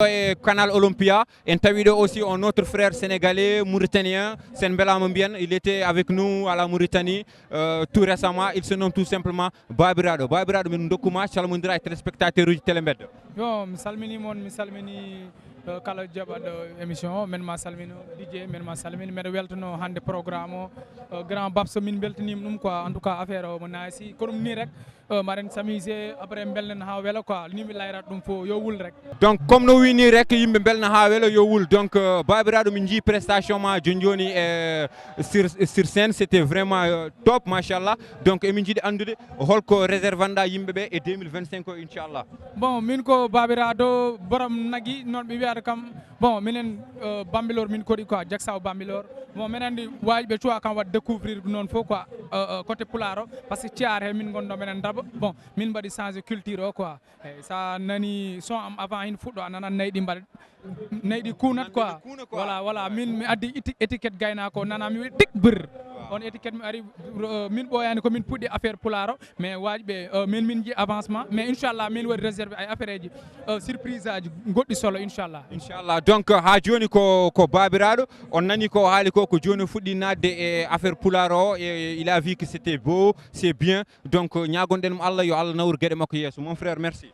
Et Canal Olympia, et aussi un autre frère sénégalais, mauritanien, Senbela Mbien. Il était avec nous à la Mauritanie tout récemment. Il se nomme tout simplement Babirado. Babirado, min dokuma chalmundira et téléspectateurs du Telembed. Yo, mi salmini kala jaɓaɗo émission men ma salmino DJ men ma salmini mbeɗa weltano hande programme o grand babso min beltanima ɗum quoi en tout cas affaire o mo naasi ko ɗum ni rek maɗen samise après belnen ha weela quoi ni mi layrat ɗum fo yo wul rek. Donc comme no wini rek yimɓe belna ha weela yo wul. Donc Babiraɗo min jii prestation ma joni sur scène, c'était vraiment top machallah. Donc emin jiiɗi andude holko réservanda yimɓeɓe e 2025 o inchallah. Bon min ko Babiraɗo borom nagui non ɓe wiyata kam bon minen Bambilor min koɗi quoi Diacksao Bambilor bon minen andi wajiɓe cuwa kam wadde découvrir non fo quoi côté Pulaar o par ce que Thiar he min gonɗo minen Daba bon min mbaɗi changer culture o quoi eyyi sa nani son am avant hin fuɗɗo a nanan nayyi ɗi mbaɗa nayyi ɗi kunat quoi voilà min mi addi étiquette gaynako nana mi wi tik brr on étiquette mi ari min ɓoyani komin puɗɗi affaire Pulaar o mais wajiɓe min ji avancement mais inchallah min waɗi réservé ay affaire eji surprise aji goɗɗi solo inchallah donc ha joni ko Babiraɗo on nani ko haali ko joni fuɗɗi nadde e affaire Pulaar o et il a vu que c'était beau c'est bien donc ñagonɗen mo Allah yo Allah nawru gueɗe makko yeeso mon frère merci.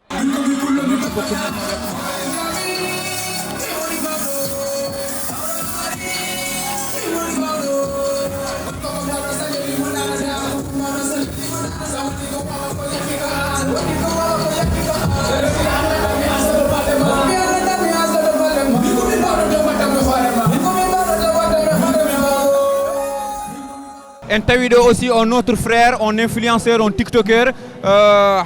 En tawiɗo aussi un autre frère, un influenceur, un tiktoker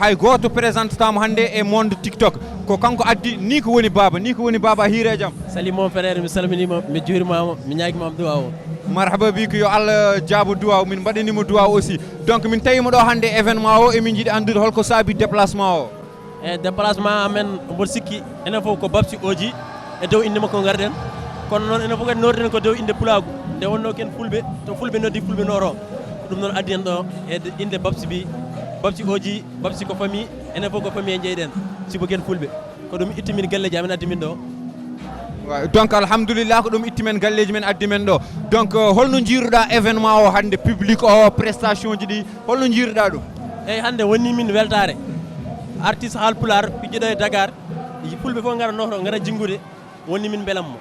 hay goto présentetamo hande e monde TikTok ko kanko addi ni ko woni baba hiire jaam. Salut mon frère, mi salminima mi juurimama mi ñaguimama duwa o. Marhaba bi ko yo Allah jaabo duwa min mbaɗanimo duwa aussi. Donc min tawima ɗo hande événement o emin jiiɗi andude holko saabi déplacement o. E déplacement amen mboɗo sikki enen fof ko Babsi Oji e dow inde makko garden kono noon enen fof kadi norden ko dow inde Pulagu nde wonno ken fulɓe to fulɓe noddi fulɓe noro ɗum noon addi en ɗo e inde Babsi bi Babsi Oji Babsi ko famille enen fof ko famille e jeyɗen sibo ken fulɓe ko ɗum itti min galleji amen addi min ɗo. Donc alhamdulillah ko ɗum itti men galleji men addi men ɗo. Donc holno jiiruɗa événement o hande public o prestation ji ɗi holno jiiruɗa ɗum? eyyi hande woni min weltare artiste Haalpulaar pijjiɗo e Dakar fulɓe fof gara noto gara jinggude woni min belammo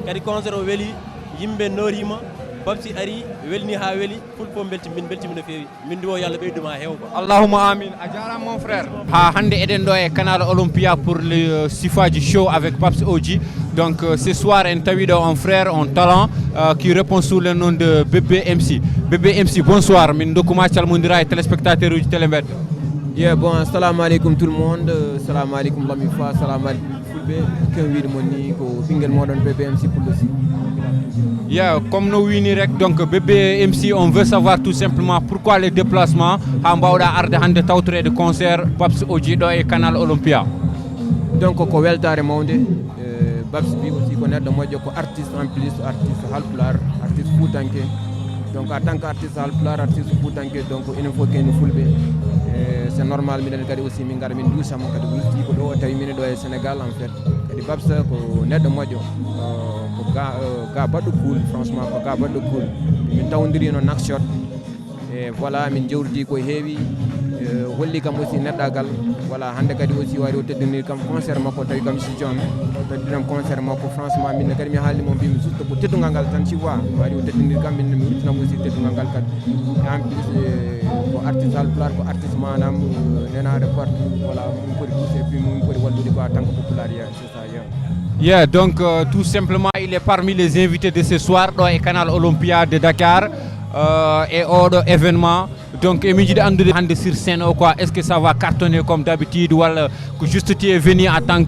kadi concert o weeli yimɓe norima Babsi ari welni ha weeli fulfo beltimi no feewi min duwo yalla ɓeyduma hewko. Allahumma amin. A jarama mon frère. Ha hande eɗen ɗo e Canal Olympia pour le Sifaji show avec Babsi Oji. Donc ce soir en tawiɗo un frère un talent qui répond sous le nom de Bébé MC. Bébé MC bonsoir min dokkuma calmodira e téléspectateur uji Telembed. Yeah, bon, assalamu alaikum tout le monde, assalamu alaikum Lamifa, assalamu alaikum Fulbe, ken wiide moni ko bingel modon Bébé MC pour le site. Yeah, comme no wini rek donc Bébé MC on veut savoir tout simplement pourquoi les déplacements ha mbawɗa arde hande tawtorede concert Babsi Oji ɗo e Canal Olympia. Donc ko weltare mawde Babsi bi aussi ko neɗɗo moƴƴo ko artiste en plus artiste Haalpulaar artiste Foutanké donc en tant qu'artiste Haalpulaar artiste Foutanké donc enen fof ken fulɓe c'est normal minen kadi aussi min gara min dusamo kadi wurti ko ɗo tawi minen ɗo e Sénégal en fait kadi Babsa ko neɗɗo moƴƴo ko ga baɗɗo cool franchement ko ga baɗɗo cool min tawdirino nakshot e voilà min jewrdi ko heewi holli kam aussi neɗɗagal voilà hande kadi aussi wari o teddinir kam concert makko tawi kam studio am teddinam concert makko franchement min kadi mi haalimo mbimi juste ko teddugal ngal tan ci vois wari o teddinir kam min mi wurtinam aussi teddugal ngal kadi en plus ko artiste Haalpulaar ko artiste manam nenade partout voilà min poti poussé puis min poti wallude ko en tant que populaire c'est ça Yeah, donc tout simplement il est parmi les invités de ce soir dans le Canal Olympia de Dakar et autre événement. Donc emin jiiɗi andude hande sur scène o quoi est-ce que ça va cartonner comme d'habitude walla ko juste tu es venu en tant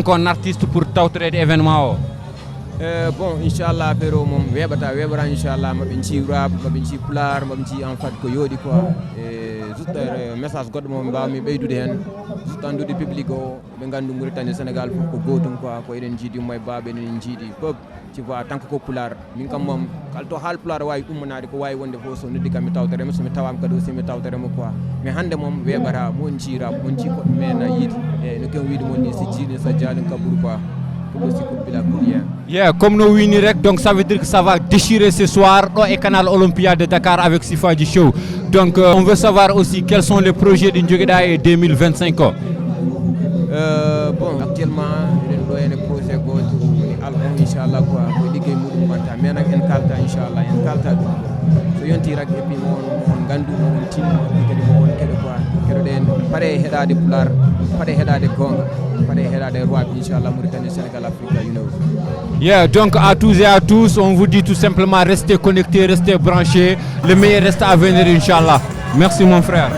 qu'un artiste pour tawtorede événement o? Bon inchallah affaire o mom weɓara inchallah maɓe ci rap maɓe ci pular maɓe ci en fait ko yooɗi quoi e juste message goɗɗo mo mbawmi ɓeydude hen juste andude public o ɓe gandu Mauritanie Sénégal fof ko gotum quoi ko eɗen jiiɗi ummo e baɓe eɗen jiiɗi peuple tu vois tant que ko pular min kam mom kalto haal pular wawi ummanade ko wawi wonde fof so noddi kam mi tawtorema somi tawama kadi aussi mi tawtorema quoi mais hande mom weɓata mon ci rap mon ci koɗɗo men a yiide e no ken wiide mon ni si jiiɗi sa jaalin kabour quoi. Yeah, comme nous winni rek, donc ça veut dire que ça va déchirer ce soir au Canal Olympia de Dakar avec Sifaji Show. Donc on veut savoir aussi quels sont les projets de Ndjogeda et 2025. Bon, actuellement, il y a un projet qui album inchallah quoi, ko liggéey mudum banta mais nak en kalta inchallah en kalta dum so yonti rak et puis on gandu on tin kadi mo on kedo quoi kedo den pare hedade pular pare hedade gonga pare hedade roi inchallah Mauritanie Sénégal Afrique you know. Yeah, donc à tous et à tous, on vous dit tout simplement restez connectés, restez branchés, le meilleur reste à venir inchallah. Merci mon frère.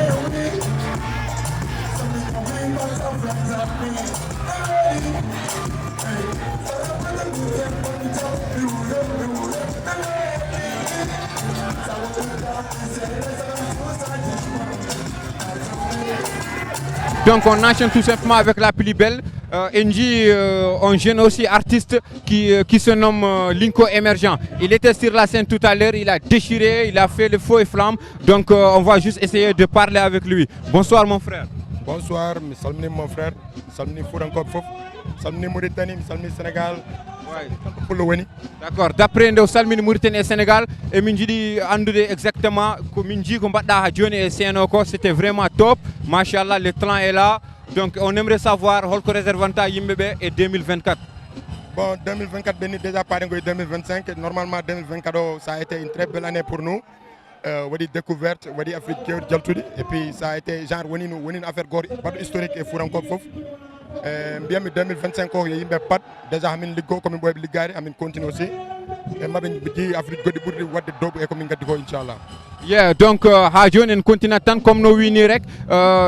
Donc on enchaîne tout simplement avec la plus belle. Enji, un jeune aussi artiste qui se nomme Linko Émergent. Il était sur la scène tout à l'heure, il a déchiré, il a fait le feu et flamme. Donc on va juste essayer de parler avec lui. Bonsoir mon frère. Bonsoir, salmini mon frère, salmini Fourankob Fof, salmini Mauritanie, salmini Sénégal. D'accord, d'après nous salmini Mauritanie et Sénégal, et Minjidi Andoudé exactement, comme Minji Gombada Hadjoni et Sénoko, c'était vraiment top. Machallah, le talent est là. Donc on aimerait savoir Holko Réservanta Yimbebe et 2024. Bon, 2024 béni déjà par 2025. Normalement 2024 ça a été une très belle année pour nous. Wadi découverte, wadi Afrique et puis ça a été genre une affaire historique et Fourankob Fof. Bien 2025 ko yimbe pat déjà amin liggo ko min boy ligari amin continue aussi et mabin bidi Afrique godi burdi wadde dogu e ko min gaddi ko inchallah. Yeah, donc ha joni en continue tant comme no wini rek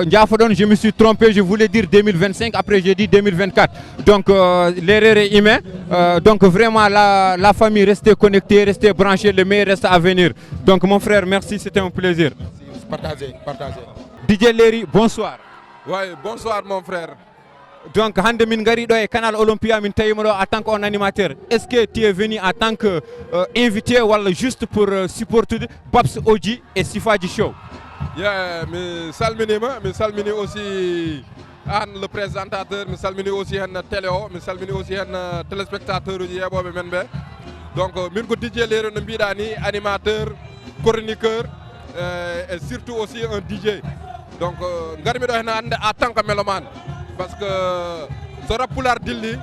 ndiafodon je me suis trompé, je voulais dire 2025 après j'ai dit 2024. Donc l'erreur est humaine. Donc vraiment la famille restez connectée, restez branchés, le meilleur reste à venir. Donc mon frère, merci, c'était un plaisir. Partagez. DJ Léry, bonsoir. Ouais, bonsoir mon frère. Donc, hande min gari do e Canal Olympia min tawimo do en tant qu'animateur. Est-ce que tu es venu en tant que invité ou juste pour supporter Babs Oji et Sifaji Show? Yeah, mi salmini aussi le présentateur, mi salmini aussi hen télé o, mi salmini aussi hen téléspectateur uji yebobe men be. Donc min ko DJ Léry no biida ni animateur, chroniqueur et surtout aussi un DJ. Donc ngari mi do hen hande en tant que mélomane. Parce que so rappular dilli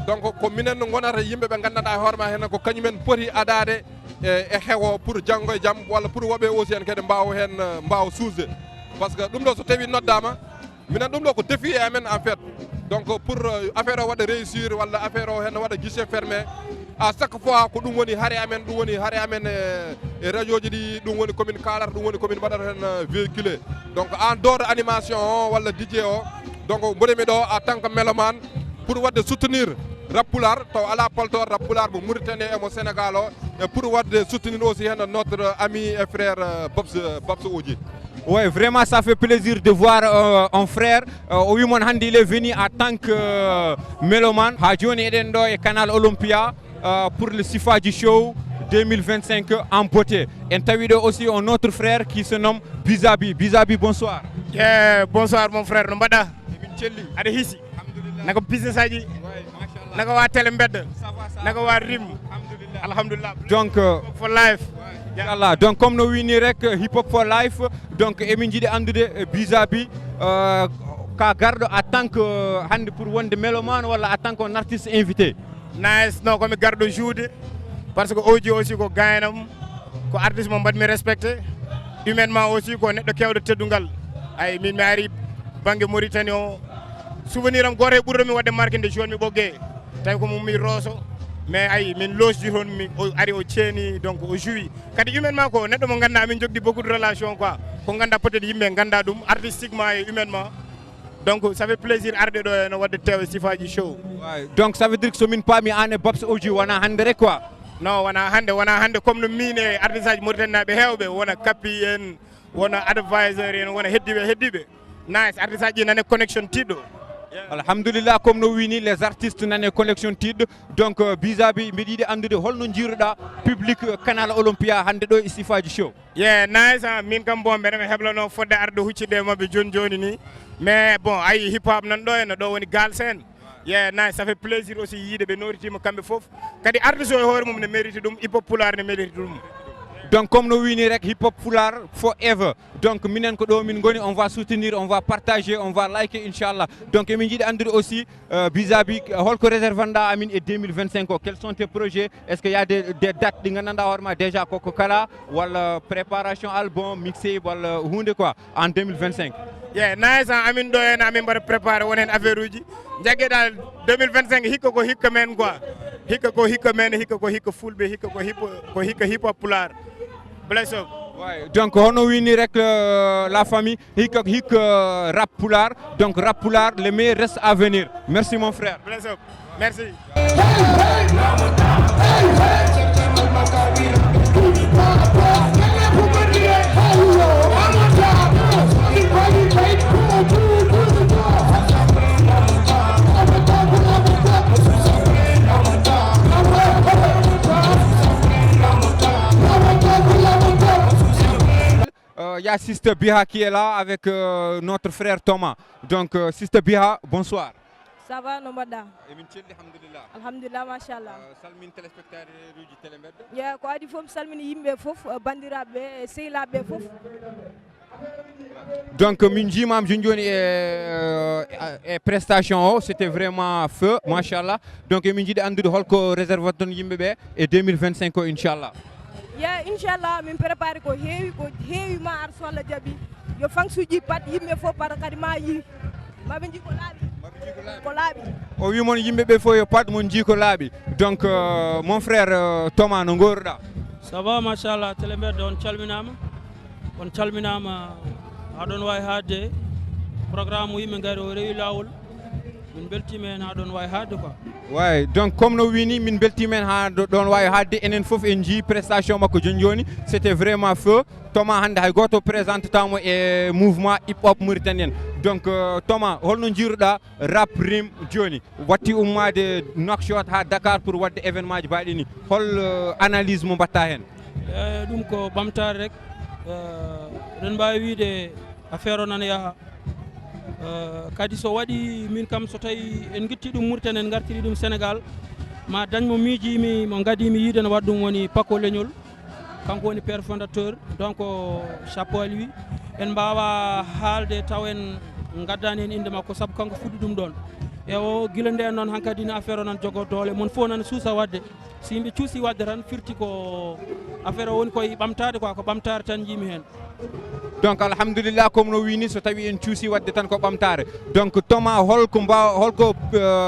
donc ko minen no gonata yimbe be gandata horma hen ko kañumen poti adade e hewo pour jango jam wala pour wobe aussi en kede mbaw sousde parce que dum do so tawi noddama minen dum do ko défi amen en fait. Donc pour affaire o wada réussir wala affaire o hen wada guichet fermé à chaque fois ko dum woni hare amen e radio ji di dum woni commune kalar dum woni commune badata hen véhiculer. Donc en dehors de animation wala DJ o donc mboɗemi ɗo en tant que mélomane pour wadde soutenir Rappular to ala paltor Rappular mo Mauritanie et mo Sénégal et pour wadde soutenir aussi notre ami et frère Babs Oji. Ouais, vraiment ça fait plaisir de voir un frère. Wimon handi il est venu en tant que mélomane. Ha joni eɗen ɗo e Canal Olympia pour le Sifaji Show 2025 en beauté. Et tawi ɗo aussi un autre frère qui se nomme Bizabi. Bizabi, bonsoir. Yeah, bonsoir mon frère, no mbaɗɗa aɗa hiisi nako business aji nako wa télé mbedda nako wa rim alhamdulillah. Donc for life Allah. Donc comme no wini rek hip hop for life, donc emin jiiɗi andude Bizabi ka garɗo en tant que hande pour wonde mélomane walla en tant qu'un artiste invité? Nice, non komi garɗo joude parce que Oji aussi ko gaynam ko artiste mo mbaɗmi respecté humainement aussi ko neɗɗo kewɗo teddungal. Ay min mi ari banggue Mauritanie o souvenir am goto e ɓurɗomi wadde marquinde joni mi ɓoggee tawi ko mum mi rooso mais ay min losji toon mi ari o ceeni donc o joui kadi humainement ko neɗɗo mo ganduɗa min jogdi beaucoup de relation quoi ko ganduɗa peut être yimɓe ganda ɗum artistiquement et humainement donc ça fait plaisir arde ɗo no wadde tewe sifaji show. Donc ça veut dire que so min paami an e Babs Oji wona hande rek quoi. Non wona hande comme no min e artiste aji Mauritanie naɓe hewɓe wona Kapi en wona advisor en wona heddiɓe nice artiste aji nane connection tiɗɗo. Alhamdulillah comme no wini les artistes nane connection tiɗɗo donc bisabi mbiɗa yiiɗi andude holno jiiruɗa public canal Olympia hande ɗo e sifaji show. Nice min kam bon mbeɗa heblano fodde arde huccide e mabɓe joni ni mais bon ayi hip hop nan ɗo ene ɗo woni Galsen. Nice ça fait plaisir aussi yiide ɓe noritima kamɓe foof kadi artiste o e hoore mum ne mérite ɗum hip hop pulaar ne mérite ɗum. Donc comme nous wini rek hip hop Pulaar forever. Donc minen ko do min goni on va soutenir, on va partager, on va liker inchallah. Donc emin jiiɗi andude aussi bisabi holko réservanda amin e 2025 quels sont tes projets? Est-ce qu'il y a des dates ɗi gandanɗa hoorema déjà koko kala walla préparation album mixé walla hunde quoi en 2025? Nice amin ɗo hen amin mbaɗa préparé won hen affaire uji jaggueɗa 2025 hikka ko hikka men quoi hikka ko hikka men hikka ko hikka fulɓe hikka ko hikka hip hop Pulaar. Bless up. Donc on a wini rek la famille hik rap Pulaar donc rap Pulaar le meilleur reste à venir. Merci mon frère. Bless up. Merci. Il y a Sister Biha qui est là avec notre frère Thomas. Donc Sister Biha, bonsoir. Ça va no mbaɗɗa? Emin celli alhamdulillah. Alhamdulillah machallah. Salmin téléspectateur uji Télé Mbedda. Ko adi fof salmini yimɓe fof bandiraɓe sehilaɓe fof. Donc min jimam joni e prestation o c'était vraiment feu machallah. Donc min jiiɗi andude holko réserve ton yimɓeɓe e 2025 o inchallah. Inchallah min préparé ko heewi ma ar so Allah jaaɓi yo fansuji pat yimɓe fof par kadi ma yi maɓe jii ko laaɓi o wi mon yimɓeɓe fof yo pat mon jii ko laaɓi. Donc mon frère Thomas no goruɗa? Ça va machallah Télé Mbedda on calminama haɗon wawi haadde programme yimɓe gari o rewi lawol min beltima hen haɗon wawi haadde quoi. Ouais, donc comme no wini min beltimen ha don wawi hadde enen fof en ji prestation makko joni c'était vraiment feu. Thomas hande hay goto présente tamo e mouvement hip hop mauritanien. Donc Thomas holno jiruɗa rap rim joni watti ummade Nouakchott ha Dakar pour wadde événement ji baɗi ni hol analyse mo batta hen? Ɗum ko ɓamtare rek eɗen mbawi wiide affaire o nana yaaha kadi so waɗi min kam so tawi en guitti ɗum Mauritanie en gartiri ɗum Sénégal ma dañmo miijimi mo gadimi yiide no waɗa ɗum woni Paco Leñol kanko woni père fondateur donc chapeau à lui en mbawa haalde taw en gaddani hen inde makko saabu kanko fuɗɗi ɗum ɗon e o guila nden noon hankkadi no affaire o nan jogo doole mon fof nan suusa wadde si yimɓe cuusi wadde tan firti ko affaire o woni koye ɓamtade quoi ko ɓamtare tan jimi hen. Donc alhamdulillah comme no wini so tawi en cuusi wadde tan ko ɓamtare. Donc Thomas holko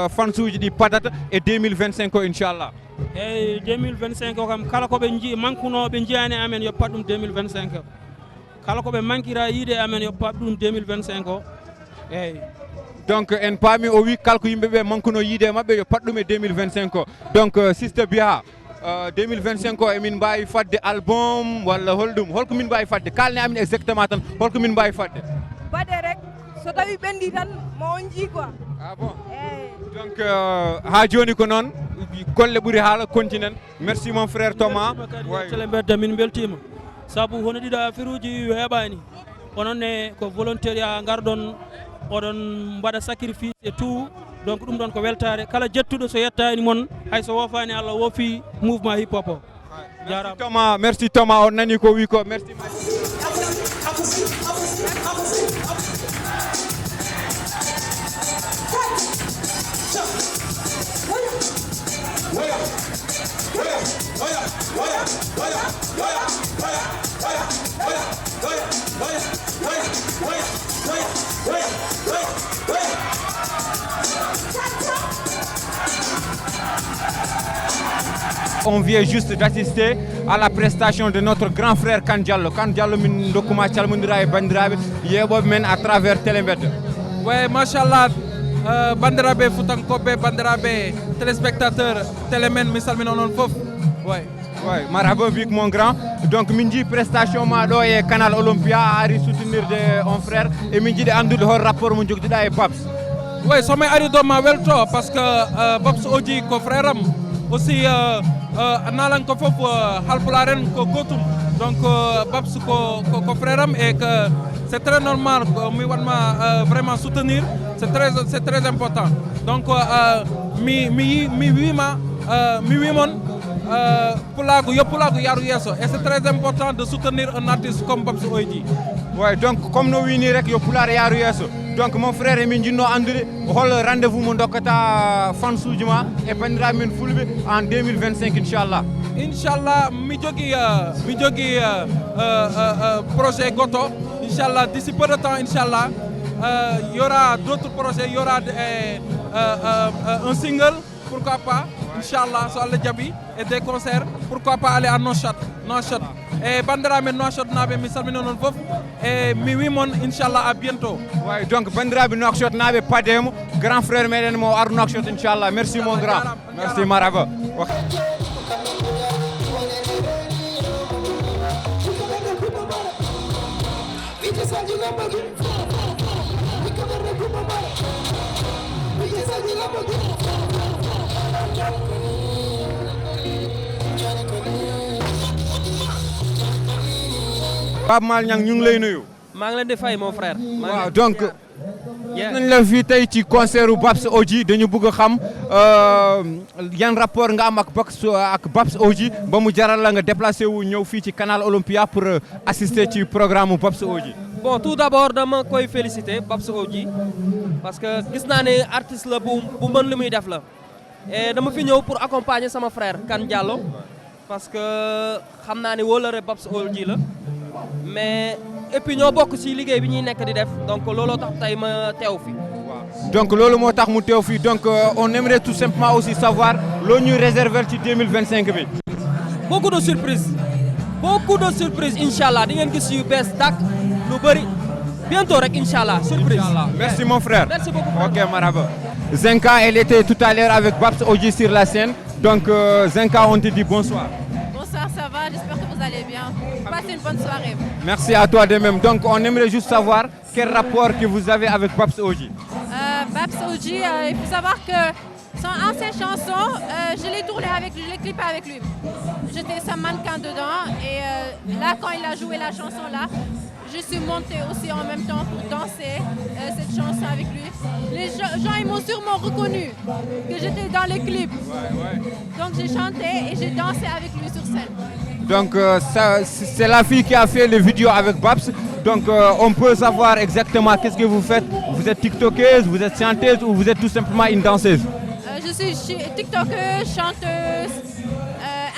fansuji ɗi padata e 2025 o inchallah? Eyyi 2025 o kam kala koɓe jii manquenoɓe jiyani amen yo pat ɗum 2025 kala koɓe manquira yiide amen yo pat ɗum 2025 o eyyi. Donc en paami o wi kala ko yimɓeɓe manqueno yiide mabɓe yo pat ɗum e 2025 o. Donc Sister Biha 2025 o emin mbawi fadde album walla holɗum holko min mbawi fadde kalne amin exactement tan holko min mbawi fadde? Baɗe rek so tawi ɓendi tan mo on jii quoi. Ah bon? Donc ha joni ko noon golle ɓuuri haala continuen. Merci mon frère Thomas. Télé Mbedda min beltima saabu hono ɗiɗo affaire uji heɓani ononne ko volontariat garɗon oɗon mbaɗa sacrifice et tout donc ɗum ɗon ko weltare kala jettuɗo so yettani moon hay so wofani Allah wofi mouvement hip hop o jarama. Merci Thomas on nani ko wi ko merci. On vient juste d'assister à la prestation de notre grand frère Kane Diallo. Kane Diallo min dokkuma calmodira e bandiraɓe yeɓoɓe men à travers Télé Mbedda. Ouais, machallah, bandiraɓe futankoɓe, bandiraɓe téléspectateur télémen mi salmina non fof. Ouais. Ouais, marhaba bik mon grand. Donc min ji prestation ma ɗo e Canal Olympia a ari soutenirde on frère et min jiiɗi andude hol rapport mo jogdiɗa e Babs. Oui, somi ari ɗo ma welto par ce que Babs Oji ko frère am aussi nalan ko fof halpularen ko gotum donc Babs ko frère am et que c'est très normal mi watma vraiment soutenir c'est très important donc mi wimon pulago yaru yesso et c'est très important de soutenir un artiste comme Babs Oji. Ouais, donc comme no wini rek yo pular yaru yesso. Donc mon frère emin jinno andude hol rendez-vous mo dokkata fansuji ma e bandiraɓe men fulɓe en 2025 inchallah. Inchallah mi jogi projet goto inchallah d'ici peu de temps inchallah il y aura d'autres projets, il y aura un single pourquoi pas inchallah so Allah jaɓi et des concerts pourquoi pas aller à Nouakchott e bandiraɓe Nouakchott naɓe mi salmina non fof e mi wimon inchallah à bientôt. Ouais, donc bandiraɓe Nouakchott naɓe pademo grand frère meɗen mo ar Nouakchott inchallah. Merci mon grand. Merci marhaba. Pape Mal Niang ñu ngi lay nuyu. maa ngi leen di fay mon frère. waaw donc nañ la fii tey ci concert u Babs Oji dañu bëgg a xam yan rapport nga am ak Babs Oji ba mu jaral la nga déplacé wu ñëw fii ci Canal Olympia pour assister ci programme Babs Oji. Bon, tout d'abord dama koy féliciter Babs Oji parce que gis naa ne artiste la bu mën li muy def la et dama fi ñëw pour accompagner sama frère Kane Diallo parce que xam naa ne wóolare Babs Oji la mais et puis ñoo bokk ci liggéey bi ñuy nekk di def donc looloo tax tey ma teew fi. Donc loolu moo tax mu teew fii donc on aimerait tout simplement aussi savoir loo ñuy réserver ci 2025 bi. beaucoup de surprises inchallah di ngeen gis yu bees tàkk lu bëri bientôt rek inchallah surprise. Inchallah. Merci mon frère. Merci beaucoup. Ok marhaba. Zenka, elle était tout à l'heure avec Babs Oji sur la scène. Donc Zenka, on te dit bonsoir. Bonsoir, ça va, j'espère que vous allez bien. Passez une bonne soirée. Merci à toi de même. Donc on aimerait juste savoir quel rapport que vous avez avec Babs Oji. Babs Oji, il faut savoir que son ancienne chanson, je l'ai tournée avec lui, je l'ai clippé avec lui. J'étais sa mannequin dedans et là quand il a joué la chanson là, je suis montée aussi en même temps pour danser cette chanson avec lui. Les gens ils m'ont sûrement reconnu que j'étais dans le clip. Donc j'ai chanté et j'ai dansé avec lui sur scène. Donc c'est la fille qui a fait les vidéos avec Babs. Donc on peut savoir exactement qu'est-ce que vous faites. Vous êtes tiktokeuse, vous êtes chanteuse ou vous êtes tout simplement une danseuse? Je suis tiktokeuse, chanteuse,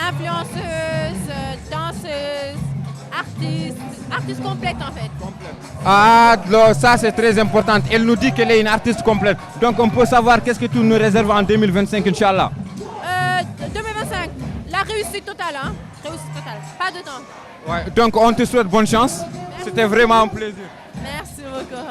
influenceuse, danseuse, artiste complète en fait. Ah, ça c'est très important. Elle nous dit qu'elle est une artiste complète. Donc on peut savoir qu'est-ce que tu nous réserves en 2025, Inch'Allah. 2025, la réussite totale, hein? Réussite totale, pas de temps. Ouais, donc on te souhaite bonne chance. C'était vraiment un plaisir. Merci beaucoup.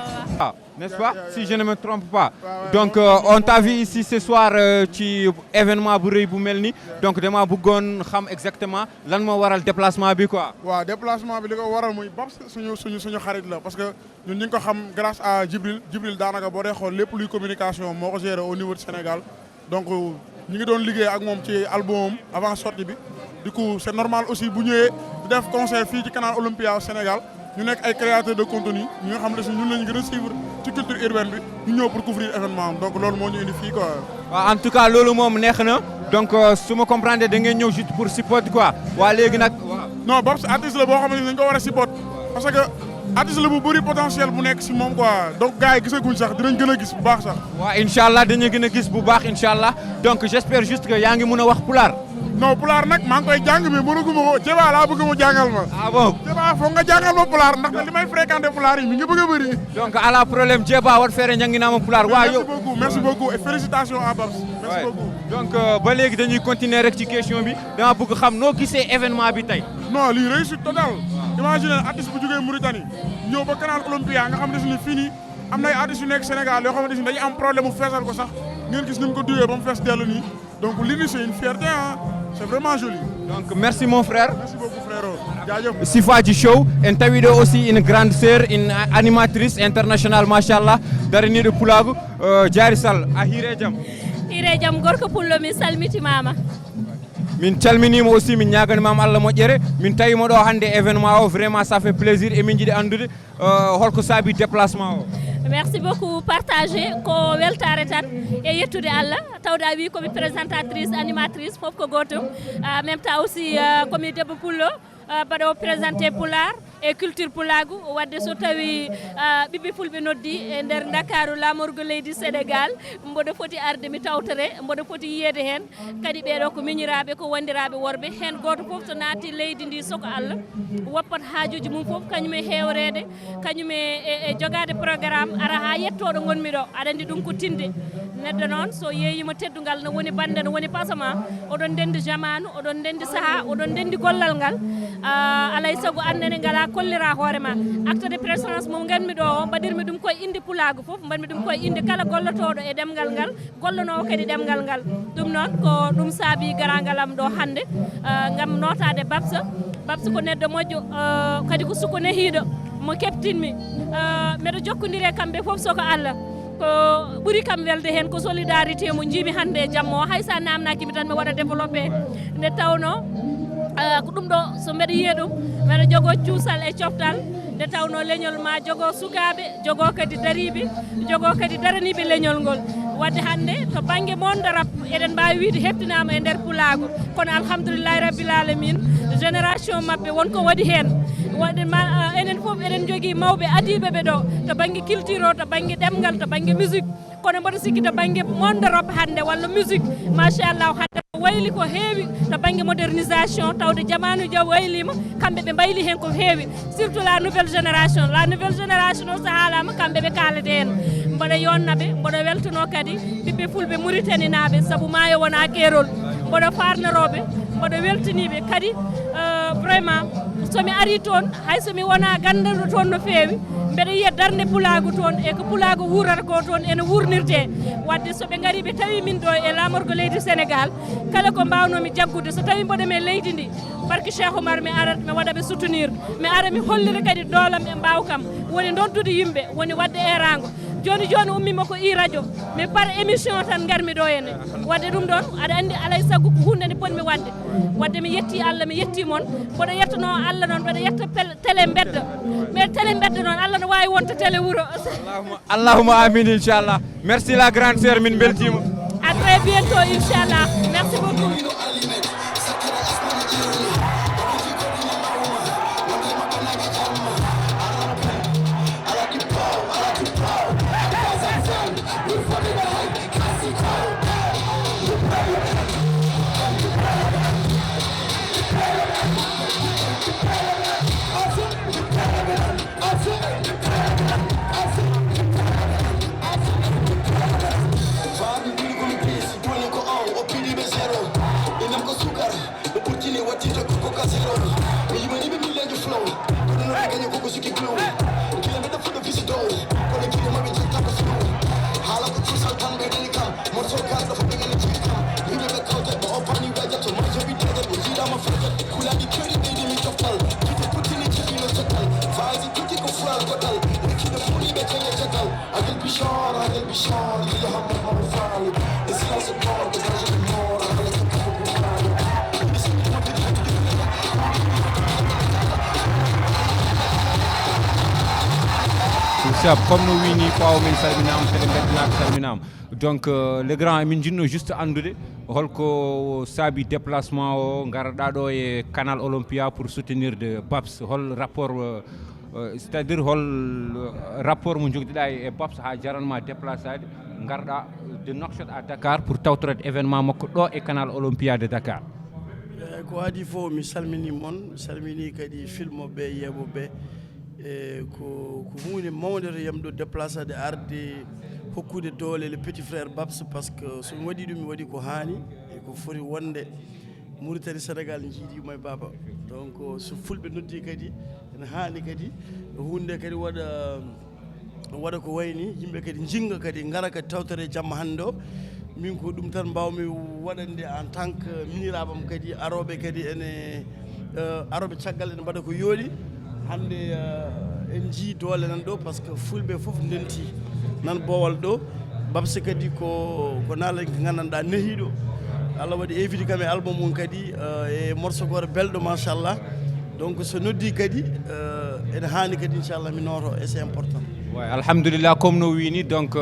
Ah, n'est-ce pas? Si je ne me trompe pas. Donc on t'a vu ici ce soir ci événement bu rëy bu mel ni donc dama bëggoon xam exactement lan moo waral déplacement bi quoi. waaw déplacement bi li ko waral muy Babs suñu xarit la parce que ñun ñu ngi ko xam grâce à Djibril daanaka boo dee xool lépp luy communication moo ko géré au niveau du Sénégal donc ñu ngi doon liggéey ak moom ci album avant sortie bi du coup c'est normal aussi bu ñëwee di def concert fii ci Canal Olympia au Sénégal. ñu nekk ay créateurs de contenu ñi nga xam ne si ñun lañu gën a suivre ci culture urbaine bi ñu ñëw pour couvrir événement am donc loolu moo ñu indi fii quoi. waaw en tout cas loolu moom neex na donc su ma comprendre da ngeen ñëw juste pour support quoi waa léegi nag. non Babs artiste la boo xam ne dañ ko war a support parce que artiste la bu bëri potentiel bu nekk si moom quoi donc gars yi gisaguñ sax dinañ gën a gis bu baax sax. waaw incha allah dañuy gën a gis bu baax incha allah donc j'espère juste que yaa ngi mën a wax pulaar. non pulaar nag maa ngi koy jàng mais mënaguma ko Jeba laa bëgg mu jàngal ma. ah bon Jeba foog nga jàngal ma pulaar ndax li may fréquenté pulaar yi mi ngi bëgg a bëri. donc ala problème Jeba wat feere njanginaama pulaar. waaw yow merci beaucoup et félicitations à Babs. merci beaucoup donc ba léegi dañuy continuer rek ci question bi dama bëgg xam noo gisee événement bi tey. non lii réussite totale. imagine artiste bu jógee Mauritanie ñëw ba Canal Olympia nga xam ne suñu fii nii am na ay artistes yu nekk Sénégal yoo xamante ni dañuy am problème mu feesal ko sax ngeen gis ni mu ko duyee ba mu fees dellu nii donc lii c'est une fierté hein, c'est vraiment joli. Donc merci mon frère. Merci beaucoup frérot. jaajëf. Sifaji Show en tawiɗo aussi une grande sœur, une animatrice internationale machallah daraniɗo Pulago Diary Sall a hiire jaam. Hiire jaam gorko pullo mi salmitimama. Min calminima aussi min ñaganimama Allah moƴƴere min tawima ɗo hande événement o vraiment ça fait plaisir et min jiiɗi andude holko saabi déplacement o. Merci beaucoup partagé ko weltare tan e yettude Allah tawde a wi komi présentatrice animatrice fof ko gotum en même temps aussi komi debbo pullo baɗo présenté Pular e culture Pulagu wadde so tawi ɓiɓɓe fulɓe noddi e nder Dakaru lamorgo leydi Sénégal mboɗo foti arde mi tawtore mboɗo foti yiyede hen kadi ɓeɗo ko miñiraɓe ko wandiraɓe worɓe hen goto foof to naati leydi ndi soko Allah woppat haajuji mum foof kañum e hewrede kañum e jogade programme ara ha yettoɗo gonmi ɗo aɗa andi ɗum ko tinde neɗɗo noon so yeeyima teddugal no woni bande no woni pasama oɗon ndendi jamanu oɗon ndendi saaha oɗon ndendi gollal ngal alay saago annene ngala kollira hoore ma acte de présence mo ganmi ɗo o mbaɗirmi ɗum koye inde Pulago fof mbaɗmi ɗum koye inde kala gollotoɗo e ɗemgal ngal gollonowo kadi ɗemgal ngal ɗum noon ko ɗum saabi garangal am ɗo hande ngam notade Babsa ko neɗɗo moƴƴo kadi ko suko nehiɗo mo keptinmi mbeɗo jokkodiri e kamɓe fof soko Allah ko ɓuri kam welde hen ko solidarité mo jiimi hande e jamma o hay sa namnakimi tan mi waɗa développé nde tawno ko ɗum ɗo so mbeɗa yiya ɗum mbeɗa jogo cuusal e coftal nde tawno leñol ma jogo sukaɓe jogo kadi dariɓe jogo kadi daraniɓe leñol ngol wadde hande to banggue monde rap eɗen mbawi wiide heptinama e nder Pulago kono alhamdoulillahi rabbil alamin génération mabɓe wonko waɗi hen wadde enen foof eɗen jogui mawɓe adiɓeɓe ɗo to banggue culture o to banggue ɗemgal to banggue musique kono mboɗo sikki to banggue monde rap hande walla musique machallah hande wayli ko heewi to banggue modernisation tawde jamanu jo waylima kamɓe ɓe mbayli hen ko heewi surtout la nouvelle génération o so haalama kamɓe ɓe kalete hen mboɗo yonnaɓe mboɗo weltano kadi ɓiɓɓe fulɓe Mauritanie naɓe saabu maayo wona keerol mboɗo farnoroɓe mboɗo weltaniɓe kadi vraiment somi ari toon hay somi wona gandanɗo toon no feewi mbeɗa yiya darde Pulago toon e ko Pulago wurata ko toon ene wurnirte wadde soɓe gari ɓe tawi min ɗo e lamorgo leydi Sénégal kala ko mbawnomi jaggude so tawi mboɗomi e leydi ndi barke Cheikh Oumar mi arat mi waɗa ɓe soutenir mi ara mi hollira kadi doolam e mbawkam woni noddude yimɓe woni wadde erago joni ummima ko i radio mi par émission tan garmi ɗo henne wadde ɗum ɗon aɗa andi alay saago ko hunde nde ponmi wadde mi yetti Allah mi yetti moon mboɗo yettano Allah noon mbeɗa yetta télé bedda mais télé bedda noon Allah no wawi wonta télé wuuro Allahumma amin inchallah. Merci la grande sœur min beltima. À très bientôt inchallah. Merci beaucoup. Comme nous wini paw min salminama kadi beddanaka salminama donc le grand min jinno juste andude holko saabi déplacement o garɗa ɗo e canal Olympia pour soutenir de Babs hol rapport c'est-à-dire hol rapport mo jogdiɗa e Babs ha jaranma déplacé ade garɗa de Nouakchott à Dakar pour tawtorede événement makko ɗo e canal Olympia de Dakar. Ko adi fo mi salmini mon mi salmini kadi filmoɓe yeɓoɓe ko hunde mawde to yamɗo déplacé de arde hokkude doole le petit frère Babs parce que so mi waɗi ɗum mi waɗi ko haani e ko foti wonde Mauritanie Sénégal jiiɗimo e baba donc so fulɓe noddi kadi ene haani kadi hunde kadi waɗa waɗa ko wayni yimɓe kadi jinga kadi ngara kadi tawtere jamma hannde o min ko ɗum tan mbawmi waɗande en tant que miniraɓam kadi aroɓe kadi ene aroɓe caggal ene mbaɗa ko yooɗi hannde en jii doole nan ɗo par ce que fulɓe fof ndenti nan boowal ɗo babsi kadi ko naalan ko nganndanɗa nehiɗo Allah waɗi évidi kam e album mum kadi e morceau goto belɗo machallah donc so noddi kadi ene hani kadi inchallah mi noto et c'est important. Ouais, alhamdulillah, comme nous vini, donc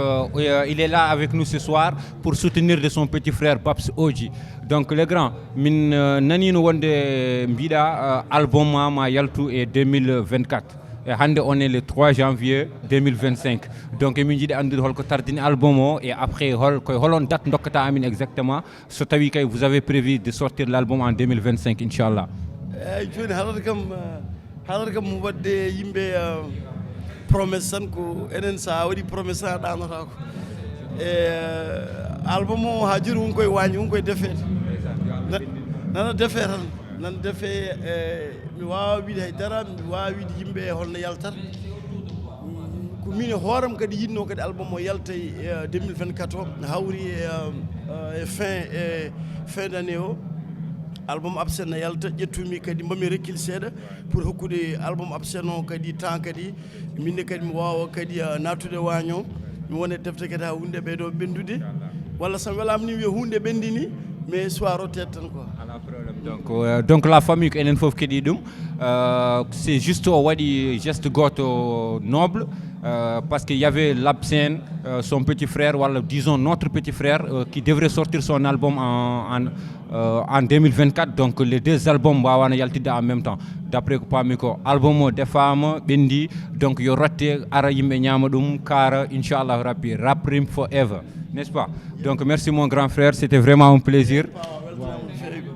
il est là avec nous ce soir pour soutenir de son petit frère Babs Oji. Donc les grands, min nani no wonde mbida album ma yaltu et 2024. Et on est le 3 janvier 2025. Donc min jidi andude holko tardini album o et après holon date dokkata amin exactement. So tawi kay vous avez prévu de sortir l'album en 2025 inchallah. Joni halar kam wadde yimɓe promesse tan ko enen sa waɗi promesse tan ɗanota ko album o ha joni won koye wañi won koye defede nana defe tan nana defe mi wawa wiide haydara mi wawa wiide yimɓe holno yaltata ko min e hooram kadi yinno kadi album o yalta 2024 o hawri e fin d'année o album absen na yalta ƴettumi kadi mbami rekkil seeɗa pour hokkude album absen o kadi temps kadi minne kadi mi wawa kadi natude waño mi wone defte kadi ha hunde ɓeɗo ɓendude walla sam welama ni wiya hunde ɓendini mais soir o tête tan quoi. Donc la famille ko enen fof keeɗi ɗum c'est juste o waɗi geste goto noble parce qu'il y avait l'Absen, son petit frère, ou disons notre petit frère, qui devrait sortir son album en 2024. Donc les deux albums vont yaltide en même temps. D'après Pamiko, album des femmes, Bendi, donc il y aura ara yimɓe ñama ɗum kara inchallah rabbi rap rim forever, n'est-ce pas? Donc merci mon grand frère, c'était vraiment un plaisir.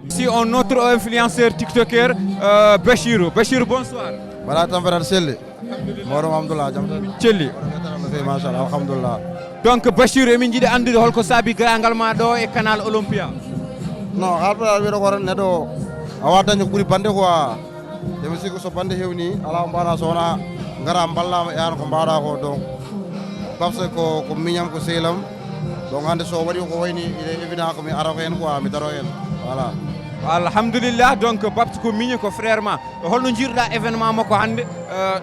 Si un autre influenceur tiktoker, Bachirou. Bachirou, bonsoir. Voilà, température Chelli. Morom Alhamdulillah, Chelli. Machallah, alhamdulillah. Donc Bachirou, emin jiiɗi andude holko saabi garangal ma ɗo e canal Olympia. Non, halpulaar wiɗo ko neɗɗo a wawa dañde ko ɓuuri bande quoi. Emi sikki so bande hewni ala mbaɗa so wona ngara ballama e an ko mbaɗa ko donc Babs ko miñam ko sehlam donc hande so waɗi ko wayni il est évident ko mi ara ko hen quoi mi daro hen voilà. Alhamdulillah, donc Babs ko miñi ko frère ma holno jiiruɗa événement makko hande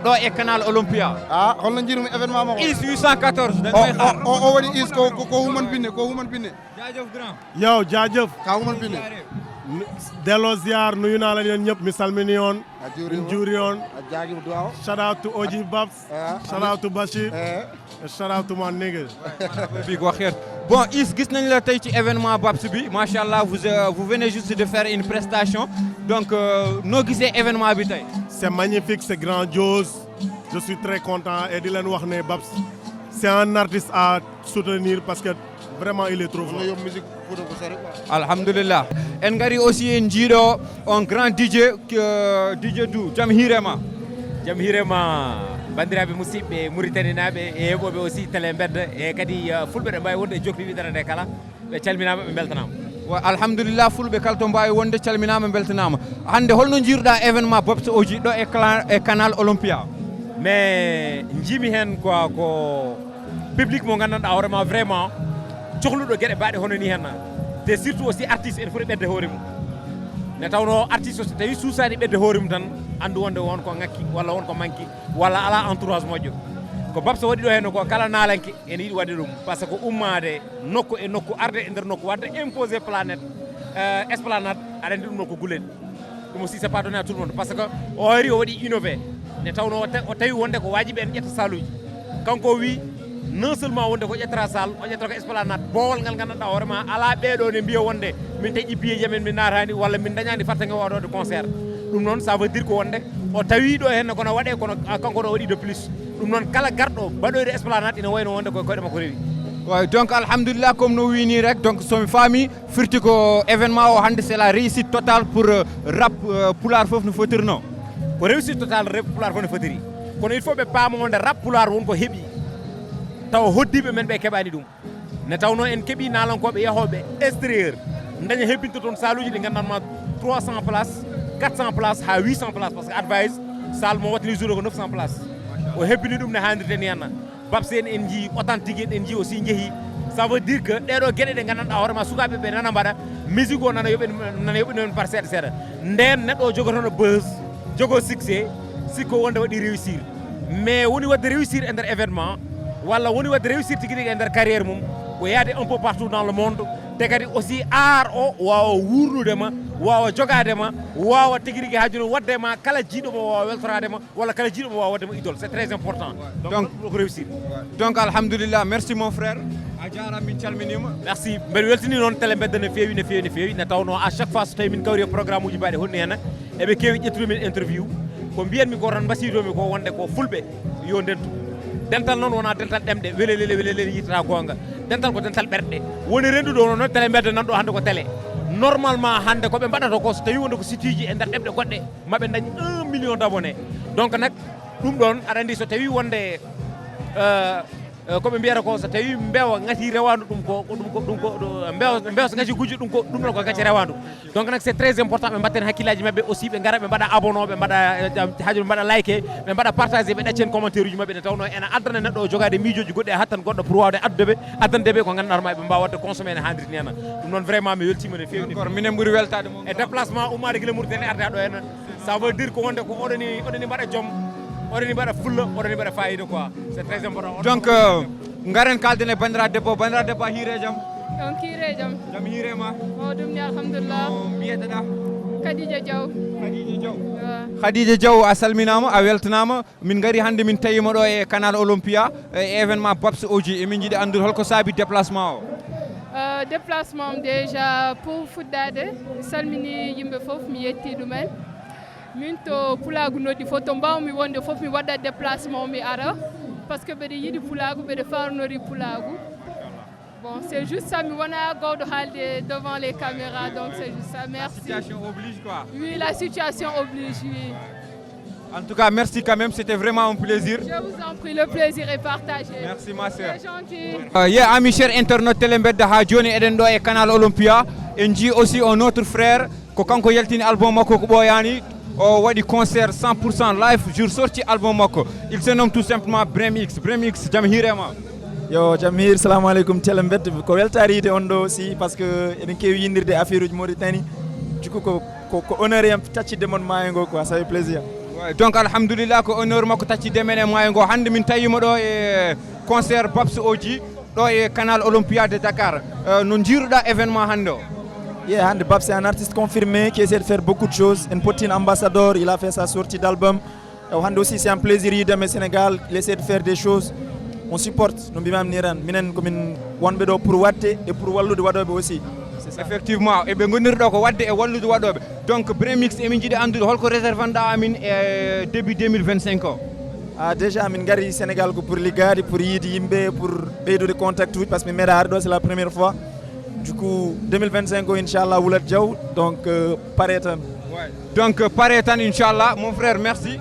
ɗo e canal Olympia. Holno jiirumi événement makko IS 814 dañ koy xaar o waɗi IS ko human binne jaajëf grand yow jaajëf ka human binne delloo ziar nuyu naa la yéen ñëpp mi salmini on min juuri on shout out to Oji Babs shout out to Bachir shout out to my niggas. Bon, Is, gis nañ la tey ci événement Babs bi machallah vous venez juste de faire une prestation donc noo gisee événement bi tey. C'est magnifique, c'est grandiose, je suis très content et di leen wax ne Babs c'est un artiste à soutenir parce que vraiment il est trop fort. Alhamdulillah. En ngari aussi en jiiɗo un grand DJ DJ Du Jam Hirema bandiraɓe musidɓe Mauritanie naɓe e heɓoɓe aussi télé mbedda e kadi fulɓe ɗe mbawi wonde e jokki wiidere nde kala ɓe calminama ɓe beltanama. Alhamdulillah, fulɓe kala to mbawi wonde calminama beltanama. Hande holno jiiruɗa événement Babs Oji ɗo e canal Olympia? Mais jimi hen ko public mo gandanɗa hoorema vraiment cohluɗo gueɗe mbaɗe hono ni hen te surtout aussi artiste ene foti ɓedde hoore mum nde tawno artiste o so tawi suusani ɓedde hoore mum tan andu wonde won ko ngakki walla won ko manki walla ala entourage moƴƴo ko Babs waɗi ɗo hen ko kala naalanke ene yiiɗi wadde ɗum par ce que ummade nokku e nokku arde e nder nokku wadde imposé planète esplanade aɗa andi ɗum ɗo ko gulen ɗum aussi c'est pas donné à tout le monde par ce que o ari o waɗi innové nde tawno o tawi wonde ko wajiɓe en ƴetta saluji kanko wi non seulement wonde ko ƴettata sal o ƴettata ko esplanade boowal ngal gandanɗa hoorema ala ɓeeɗo ne mbiya wonde min taƴƴi piyeji amen min naatani walla min dañani fartange waɗode concert ɗum noon ça veut dire ko wonde o tawi ɗo henne kono waɗe kono kanko ɗo waɗi de plus ɗum noon kala garɗo mbaɗoyde esplanade ina wayno wonde koye koyɗe makko rewi. Ouais, donc alhamdulillah comme no wini rek donc somi faami firti ko événement o hande c'est la réussite totale pour rap pulaar fof no fotirno. Ko réussite totale rap pulaar fof no fotiri kono il faut ɓe paama wonde rap pulaar wonko heeɓi taw hoddiɓe men ɓe keɓani ɗum ne tawno en keeɓi nalankoɓe yahoɓe extérieur daña hebbinta toon saluji ɗi gandanma 300 places 400 places ha 800 places par ce que advice salle mo wattani jour ko 900 places o hebbini ɗum ne hannirde ni henna babsen en ji authentique en ji aussi jeehi ça veut dire que ɗeɗo gueɗe ɗe gandanɗa hoorema sukaɓe ɓe nana mbaɗa musique o nana yoɓe non par seeɗa seeɗa nden neɗɗo o jogotono buzz jogo succès sikko wonde waɗi réussir mais woni wadde réussir e nder événement walla woni wadde réussir tigui rigui e nder carrière mum ko yaade un peu partout dans le monde te kadi aussi art o wawa wurnudema wawa jogadema wawa tigui rigui hajuno waddema kala jiiɗomo wawa weltoradema walla kala jiiɗomo wawa waddema idole c'est très important donc ko réussir donc alhamdulillah merci mon frère a jarama min calminima merci mbeɗa weltini noon télé bedda no fewi no fewi no fewi ne tawno à chaque fois so tawi min kawri e programme uji mbaɗe honni henna eɓe kewi ƴettude min interview ko mbiyanmi ko tan mbasidomi ko wonde ko fulɓe yo ndentu dental noon wona dental ɗemɗe welelele yitata gonga dental ko dental ɓerɗe woni renduɗo noon télé mbedda nanɗo hande ko télé normalement hande koɓe mbaɗata ko so tawi wonde ko site uji e nder ɗemɗe goɗɗe maɓe dañ 1 million d'abonnés donc nak ɗum ɗon aɗa andi so tawi wonde koɓe mbiyata ko so tawi mbewa ngati rewandu ɗum ko mbewa so ngati gujjo ɗum ɗon ko gacci rewandu donc nak c'est très important ɓe mbatten hakkillaji mabɓe aussi ɓe gara ɓe mbaɗa abonné ɓe mbaɗa haaju ɓe mbaɗa like ɓe mbaɗa partagé ɓe ɗaccen commentaire uji mabɓe ne tawno ene addana neɗɗo o jogade miijoji goɗɗi a hattan goɗɗo pour wawde addandeɓe ko ganduɗa ma ɓe mbawa wadde consommé ne handirta ni henna ɗum noon vraiment mi weltima no fewi minen ɓuuri weltade moom e déplacement ummade guila Mauritanie arde ɗo henna ça veut dire ko wonde ko oɗoni mbaɗa joom oɗoni mbaɗa fulla oɗoni mbaɗa fayida quoi c'est très important donc garen kalden e bandiraɗo debbo a hiire jaam on kiire jaam hiirema o ɗum ni alhamdulillah mbiyeɗeɗa Khadija Diaw Khadija Diaw a salminama a weltanama min gari hande min tawima ɗo e canal Olympia e événement Babs Oji emin jiiɗi andude holko saabi déplacement o déplacement déjà pour fuɗɗade mi salmini yimɓe foof mi yetti ɗumen min to pulagu noddi fof to mbawmi wonde foof mi waɗa déplacement mi ara par ce que ɓeɗe yiɗi pulagu ɓeɗe farnori pulagu bon c'est juste ça mi wona gowɗo haalde devant les caméras donc c'est juste ça merci la situation oblige quoi oui la situation oblige oui en tout cas merci quand même c'était vraiment un plaisir je vous en prie le plaisir est partagé merci ma sœur c'est gentil yeah ami cher internaute télé bedda ha joni eɗen ɗo e canal Olympia en ji aussi un autre frère ko kanko yaltini album makko ko ɓoyani o waɗi concert 100% live jour sorti album makko il se nomme tout simplement Bremix jaam hiirema yo jaam hiir salamu aleykum télé bedde ko weltare yide on ɗo aussi par ce que eɗen kewi yindirde affaire uji Mauritanie du coup ko honneur yam taccidde mon maayo ngo quoi ça fait plaisir donc alhamdulillah ko honneur makko taccidde men e maayo ngo hande min tawima ɗo e concert Babs Oji ɗo e canal Olympia de Dakar no jiiruɗa événement hande o Yeah, and Babs est un artiste confirmé qui essaie de faire beaucoup de choses. Un petit ambassadeur, il a fait sa sortie d'album. Hande aussi, c'est un plaisir de Sénégal. Il essaie de faire des choses. On supporte. Nous bimam niran. Minen comme wanbe do pour watte et pour wallude wadobe aussi. Effectivement. Et ben gonirdo ko wadde e wallude wadobe. Donc Bremix e min jidi andude holko réservanda amin e début 2025 o. Ah déjà min gari Sénégal ko pour ligade pour yidi yimbe pour beydude contact parce que mi meda ardo c'est la première fois. Du coup 2025 inchallah Woulat Diaw donc paretan. Ouais. Donc paretan inchallah mon frère merci.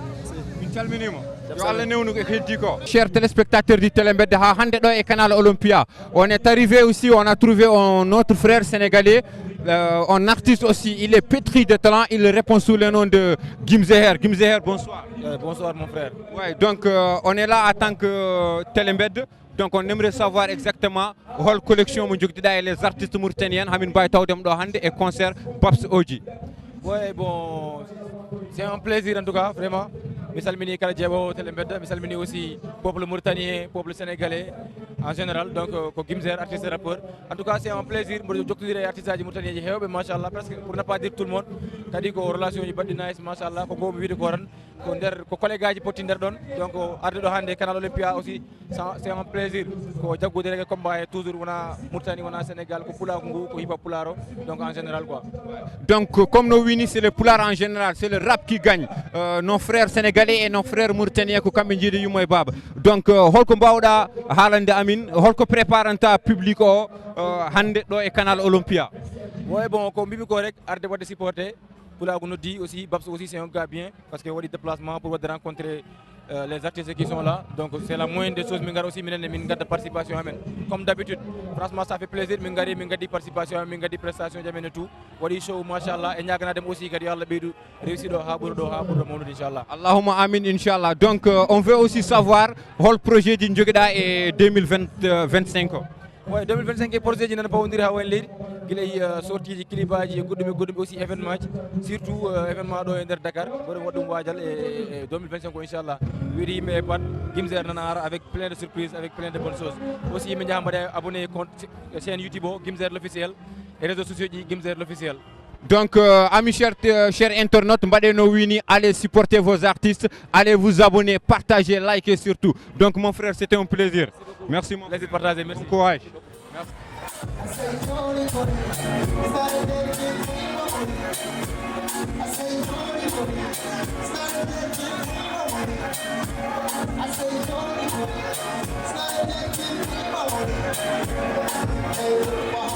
Min calminimo. Yo Allah newnu ko heddi ko. Chers téléspectateurs du Télé Mbedda ha hande do e canal Olympia. On est arrivé aussi, on a trouvé un autre frère sénégalais, un artiste aussi, il est pétri de talent, il répond sous le nom de Gimzeher. Gimzeher, bonsoir. Bonsoir mon frère. Ouais, donc on est là en tant que Télé Mbedda. Donc on aimerait savoir exactement quelle collection mo jogdida et les artistes mauritaniens hamin bay tawdem do hande et concert Babs Oji. Ouais, bon, c'est un plaisir en tout cas, vraiment. Je salmini kala djebo Télé Mbedda, je salmini aussi peuple mauritanien, peuple sénégalais en général, donc ko Gimzer artiste rappeur. En tout cas, c'est un plaisir pour joktodire artiste mauritaniens hewbe machallah presque pour ne pas dire tout le monde. Kadi ko relation ji baddi nice machallah ko gomi wiide ko ran ko der ko collègue aji poti der don. Donc arde do hande canal Olympia aussi c'est un plaisir ko jaggude rek combat toujours wona Mauritanie wona Sénégal ko pula ko ko hipa pularo donc en général quoi. Donc comme nos wini c'est le pular en général, c'est le rap qui gagne. Nos frères sénégalais et nos frères mauritaniens ko kambe jidi yumoy baba. Donc holko mbawda haalande amin holko préparanta public o hande do e canal Olympia. Ouais bon ko bibi ko rek arde wadde supporter pula ko noddi aussi Babs aussi c'est un gars bien parce que wadi déplacement pour wadi rencontrer les artistes qui sont là. Donc c'est la moindre des choses. Mingar aussi, mingar de participation. Comme d'habitude, franchement, ça fait plaisir. Mingar de participation, mingar de prestation, et tout. Wadi show, machallah. Et nyagana dem aussi, kadi Allah bedu réussir do habur monde, inchallah. Allahumma amin, inchallah. Donc on veut aussi savoir le projet d'Injogeda et 2025. Oui, 2025 projet ji nana pawodiri ha wayne leydi guila sortie ji clipaji e goɗɗum aussi événement ji surtout événement ɗo e nder Dakar mboɗo waɗɗum wadjal e 2025 ko inchallah wiide yimɓe e pat Gimzer nana ara avec plein de surprises, avec plein de bonnes choses. Aussi yimɓe jaha mbaɗa abonné compte chaîne YouTube o Gimzer l'officiel et réseaux sociaux ji Gimzer l'officiel. Donc, amis chers internautes, allez supporter vos artistes, allez vous abonner, partager, liker surtout. Donc, mon frère, c'était un plaisir. Merci, mon plaisir de partager, merci. Bon courage. Merci.